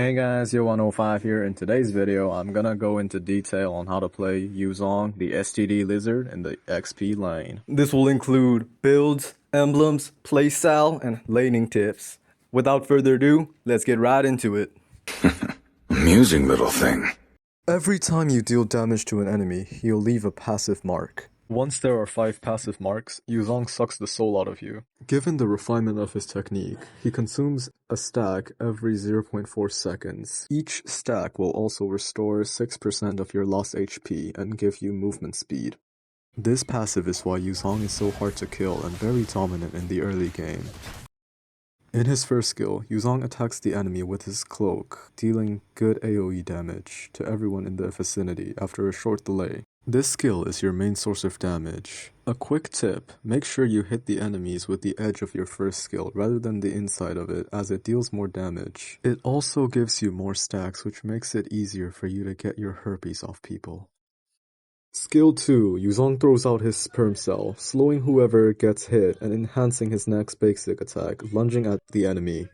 Hey guys, Yo105 here. In today's video, I'm gonna go into detail on how to play Zhong, the STD lizard, in the XP lane. This will include builds, emblems, playstyle, and laning tips. Without further ado, let's get right into it. Amusing little thing. Every time you deal damage to an enemy, he'll leave a passive mark. Once there are 5 passive marks, Zhong sucks the soul out of you. Given the refinement of his technique, he consumes a stack every 0.4 seconds. Each stack will also restore 6% of your lost HP and give you movement speed. This passive is why Zhong is so hard to kill and very dominant in the early game. In his first skill, Zhong attacks the enemy with his cloak, dealing good AoE damage to everyone in the vicinity after a short delay. This skill is your main source of damage. A quick tip, make sure you hit the enemies with the edge of your first skill rather than the inside of it, as it deals more damage. It also gives you more stacks, which makes it easier for you to get your herpes off people. Skill 2, Zhong throws out his sperm cell, slowing whoever gets hit and enhancing his next basic attack, lunging at the enemy.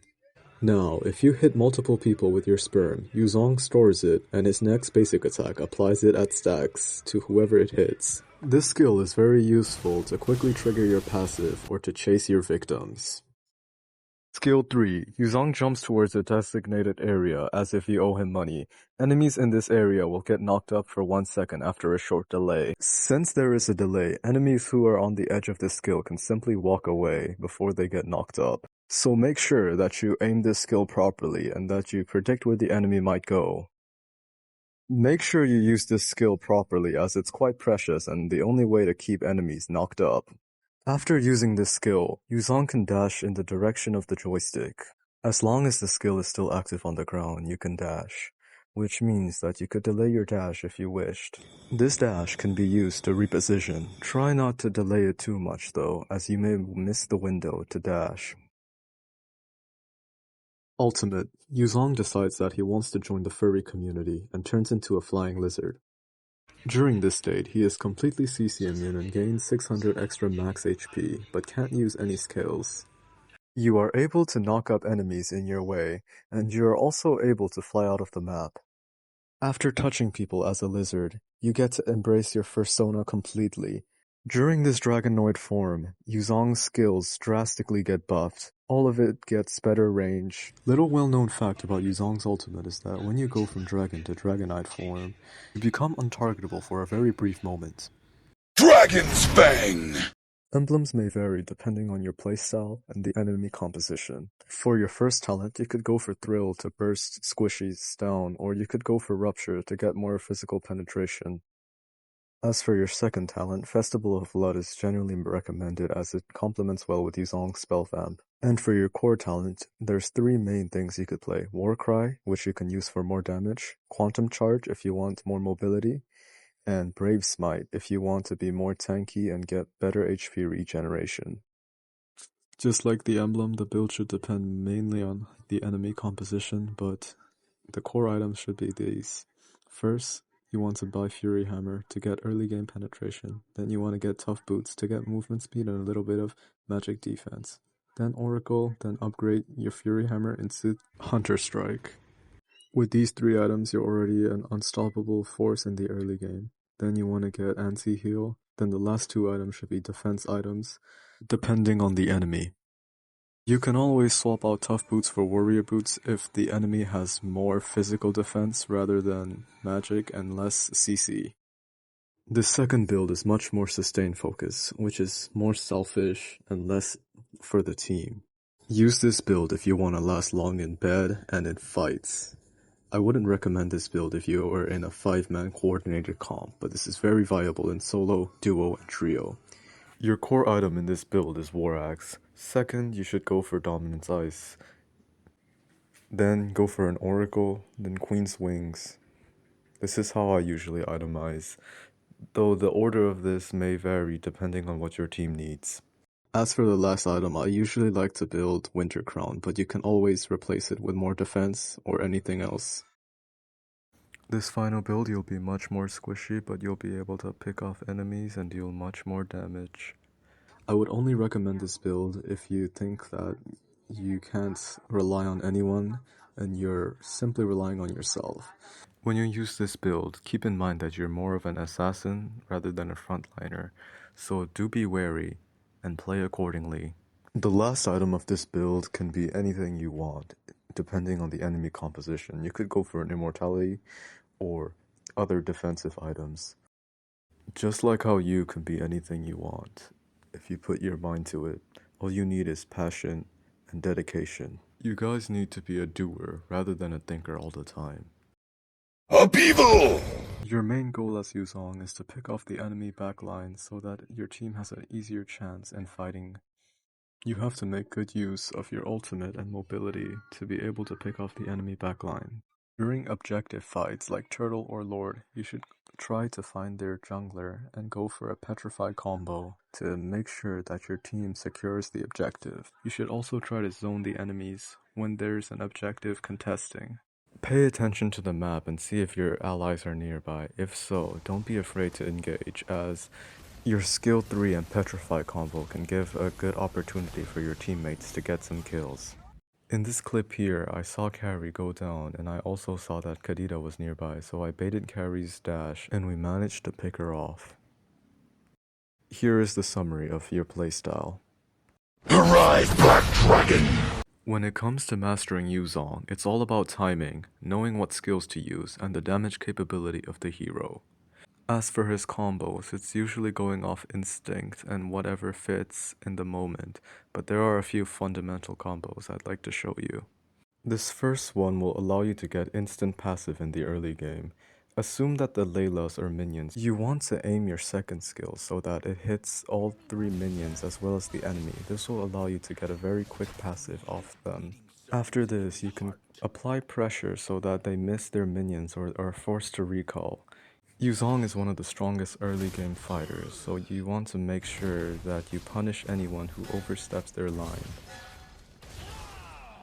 Now, if you hit multiple people with your sperm, Zhong stores it, and his next basic attack applies it at stacks to whoever it hits. This skill is very useful to quickly trigger your passive or to chase your victims. Skill 3. Zhong jumps towards a designated area as if you owe him money. Enemies in this area will get knocked up for 1 second after a short delay. Since there is a delay, enemies who are on the edge of this skill can simply walk away before they get knocked up. So make sure that you aim this skill properly and that you predict where the enemy might go. Make sure you use this skill properly as it's quite precious and the only way to keep enemies knocked up. After using this skill, Zhong can dash in the direction of the joystick. As long as the skill is still active on the ground, you can dash, which means that you could delay your dash if you wished. This dash can be used to reposition. Try not to delay it too much though, as you may miss the window to dash. Ultimate. Zhong decides that he wants to join the furry community and turns into a flying lizard. During this state, he is completely CC immune and gains 600 extra max HP, but can't use any skills. You are able to knock up enemies in your way, and you are also able to fly out of the map. After touching people as a lizard, you get to embrace your persona completely. During this dragonoid form, Zhong's skills drastically get buffed. All of it gets better range. Little well-known fact about Zhong's ultimate is that when you go from dragon to dragonite form, you become untargetable for a very brief moment. Dragon's Fang! Emblems may vary depending on your playstyle and the enemy composition. For your first talent, you could go for Thrill to burst squishies down, or you could go for Rupture to get more physical penetration. As for your second talent, Festival of Blood is generally recommended as it complements well with Zhong's spell vamp. And for your core talent, there's 3 main things you could play. Warcry, which you can use for more damage, Quantum Charge if you want more mobility, and Brave Smite if you want to be more tanky and get better HP regeneration. Just like the emblem, the build should depend mainly on the enemy composition, but the core items should be these. First, you want to buy Fury Hammer to get early game penetration. Then you want to get Tough Boots to get movement speed and a little bit of magic defense. Then Oracle, then upgrade your Fury Hammer into Hunter Strike. With these 3 items, you're already an unstoppable force in the early game. Then you want to get Anti-Heal. Then the last 2 items should be defense items, depending on the enemy. You can always swap out Tough Boots for Warrior Boots if the enemy has more physical defense rather than magic and less CC. The second build is much more sustain focus, which is more selfish and less for the team. Use this build if you want to last long in bed and in fights. I wouldn't recommend this build if you are in a 5-man coordinated comp, but this is very viable in solo, duo, and trio. Your core item in this build is War Axe. Second, you should go for Dominance Ice. Then go for an Oracle, then Queen's Wings. This is how I usually itemize, though the order of this may vary depending on what your team needs. As for the last item, I usually like to build Winter Crown, but you can always replace it with more defense or anything else. This final build, you'll be much more squishy, but you'll be able to pick off enemies and deal much more damage. I would only recommend this build if you think that you can't rely on anyone and you're simply relying on yourself. When you use this build, keep in mind that you're more of an assassin rather than a frontliner, so do be wary and play accordingly. The last item of this build can be anything you want, depending on the enemy composition. You could go for an immortality or other defensive items. Just like how you can be anything you want. If you put your mind to it, all you need is passion and dedication. You guys need to be a doer rather than a thinker all the time. Upheaval! Your main goal as Zhong is to pick off the enemy backline so that your team has an easier chance in fighting. You have to make good use of your ultimate and mobility to be able to pick off the enemy backline. During objective fights like Turtle or Lord, you should try to find their jungler and go for a petrify combo to make sure that your team secures the objective. You should also try to zone the enemies when there's an objective contesting. Pay attention to the map and see if your allies are nearby. If so, don't be afraid to engage, as your skill 3 and petrify combo can give a good opportunity for your teammates to get some kills. In this clip here, I saw Carrie go down, and I also saw that Kadita was nearby, so I baited Carrie's dash, and we managed to pick her off. Here is the summary of your playstyle. Arise, Black Dragon! When it comes to mastering Zhong, it's all about timing, knowing what skills to use, and the damage capability of the hero. As for his combos, it's usually going off instinct and whatever fits in the moment, but there are a few fundamental combos I'd like to show you. This first one will allow you to get instant passive in the early game. Assume that the Laylas are minions. You want to aim your second skill so that it hits all 3 minions as well as the enemy. This will allow you to get a very quick passive off them. After this, you can apply pressure so that they miss their minions or are forced to recall. Zhong is one of the strongest early game fighters, so you want to make sure that you punish anyone who oversteps their line.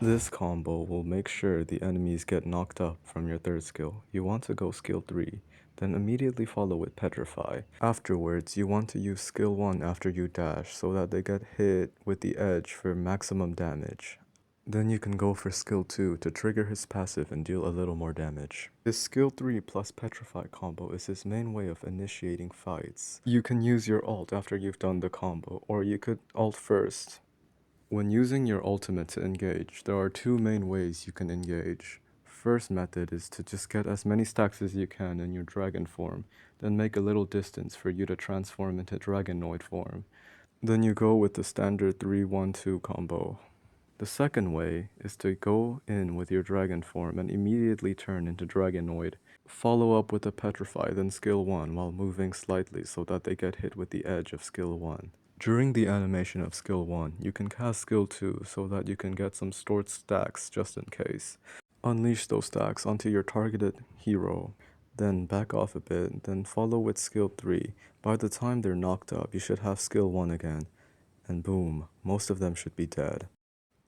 This combo will make sure the enemies get knocked up from your third skill. You want to go skill 3, then immediately follow with petrify. Afterwards, you want to use skill 1 after you dash so that they get hit with the edge for maximum damage. Then you can go for skill 2 to trigger his passive and deal a little more damage. This skill 3 plus petrify combo is his main way of initiating fights. You can use your ult after you've done the combo, or you could ult first. When using your ultimate to engage, there are 2 main ways you can engage. First method is to just get as many stacks as you can in your dragon form, then make a little distance for you to transform into dragonoid form. Then you go with the standard 3-1-2 combo. The second way is to go in with your dragon form and immediately turn into dragonoid. Follow up with a petrify, then skill 1 while moving slightly so that they get hit with the edge of skill 1. During the animation of skill 1, you can cast skill 2 so that you can get some stored stacks just in case. Unleash those stacks onto your targeted hero, then back off a bit, then follow with skill 3. By the time they're knocked up, you should have skill 1 again, and boom, most of them should be dead.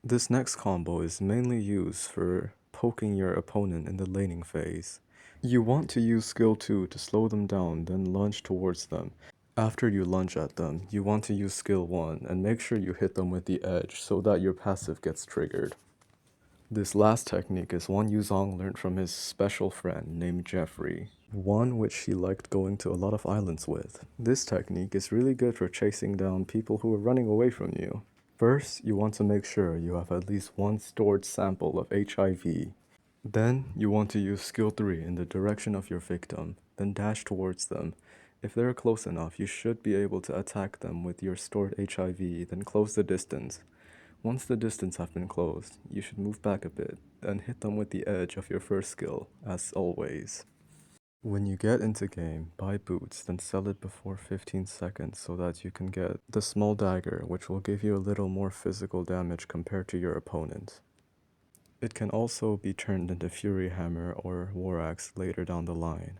This next combo is mainly used for poking your opponent in the laning phase. You want to use skill 2 to slow them down, then lunge towards them. After you lunge at them, you want to use skill 1 and make sure you hit them with the edge so that your passive gets triggered. This last technique is one Zhong learned from his special friend named Jeffrey, one which he liked going to a lot of islands with. This technique is really good for chasing down people who are running away from you. First, you want to make sure you have at least 1 stored sample of HIV. Then, you want to use skill 3 in the direction of your victim, then dash towards them. If they're close enough, you should be able to attack them with your stored HIV, then close the distance. Once the distance has been closed, you should move back a bit, then hit them with the edge of your first skill, as always. When you get into game, buy boots, then sell it before 15 seconds so that you can get the small dagger, which will give you a little more physical damage compared to your opponent. It can also be turned into Fury Hammer or War Axe later down the line.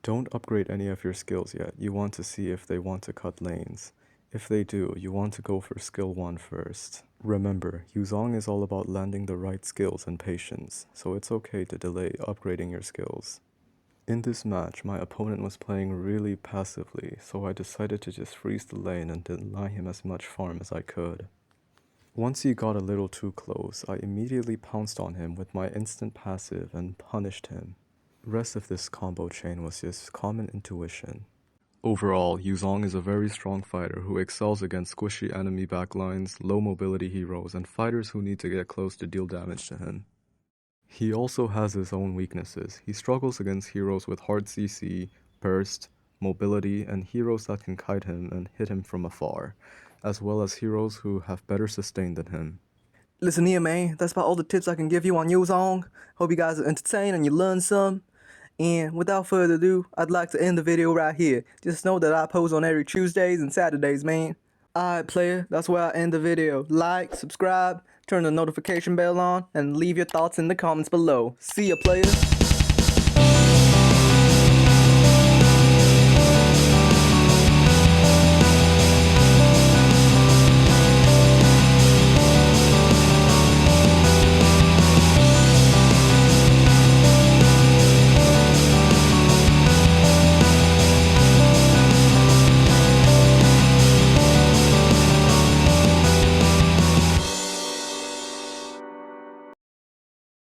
Don't upgrade any of your skills yet, you want to see if they want to cut lanes. If they do, you want to go for skill 1 first. Remember, Zhong is all about landing the right skills and patience, so it's okay to delay upgrading your skills. In this match, my opponent was playing really passively, so I decided to just freeze the lane and deny him as much farm as I could. Once he got a little too close, I immediately pounced on him with my instant passive and punished him. Rest of this combo chain was just common intuition. Overall, Zhong is a very strong fighter who excels against squishy enemy backlines, low mobility heroes, and fighters who need to get close to deal damage to him. He also has his own weaknesses. He struggles against heroes with hard CC, burst, mobility, and heroes that can kite him and hit him from afar, as well as heroes who have better sustain than him. Listen here, man. That's about all the tips I can give you on Zhong. Hope you guys are entertained and you learned some. And without further ado, I'd like to end the video right here. Just know that I post on every Tuesdays and Saturdays, man. Alright, player, that's where I end the video. Like, subscribe, turn the notification bell on, and leave your thoughts in the comments below. See ya, player.